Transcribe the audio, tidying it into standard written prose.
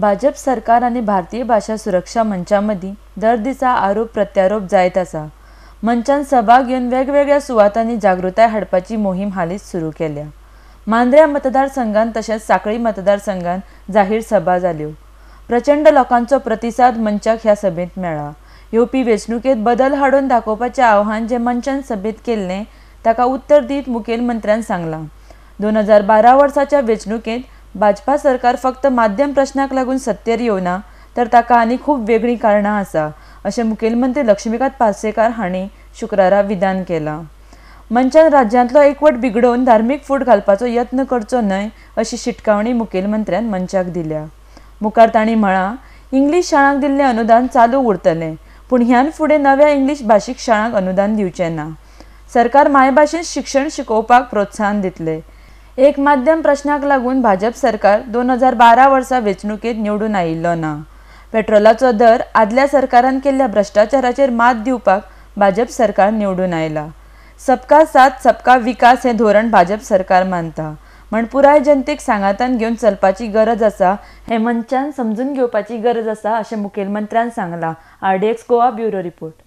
भाजप सरकार आणि भारतीय भाषा सुरक्षा मंचामदी दर दिसा आरोप प्रत्यारोप जायत आसा। मंचान सभा घेवन वेगवेगळ्या सुवातांनी जागृताय हाडपाची मोहीम हालींच सुरू केल्या। मांद्र्या मतदारसंघात तशेंच सांखळी मतदारसंघात जाहीर सभा जाल्यो। प्रचंड लोकांचो प्रतिसाद मंचाक ह्या सभेत मेळ्ळा। येवपी वेंचणुकेत बदल हाडून दाखोवपाचें आव्हान जे मंचान सभेत केल्लें ताका उत्तर दीत मुखेलमंत्र्यान सांगलां। 2012 वर्साच्या वेंचणुकेत भाजपा सरकार फक्त माध्यम प्रश्नाक लागून सत्तेर येवना तर ताका आनी खूब वेगळीं कारणां आसा अशें मुखेलमंत्री लक्ष्मीकांत पार्सेकार हांणी शुक्रारा विधान केलां। मंचान राज्यांतलो एकवट बिगडोवन धार्मीक फूट घालपाचो यत्न करचो न्हय अशी शिटकावणी मुखेलमंत्र्यान मंचाक दिल्या। मुखार तांणी म्हळां, इंग्लीश शाळांक दिल्लें अनुदान चालू उरतलें, पूण ह्यान फुडें नव्या इंग्लीश भाशीक शाळांक अनुदान दिवचें ना। सरकार मायभाशेंत शिक्षण शिकोवपाक प्रोत्साहन दितले। एक माध्यम प्रश्नाक लागून भाजप सरकार 2012 वर्सा वेंचणुकेत निवडून आयिल्लो ना। पेट्रोलाचो दर आदल्या सरकारान केल्ल्या भ्रष्टाचाराचेर मात दिवपाक भाजप सरकार निवडून आयला। सबका साथ सबका विकास हें धोरण भाजप सरकार मानता, म्हण पुराय जनतेक सांगातान घेवन चलपाची गरज आसा हें मंचान समजून घेवपाची गरज आसा अशें मुखेलमंत्र्यान सांगलां। RDX Goa bureau report.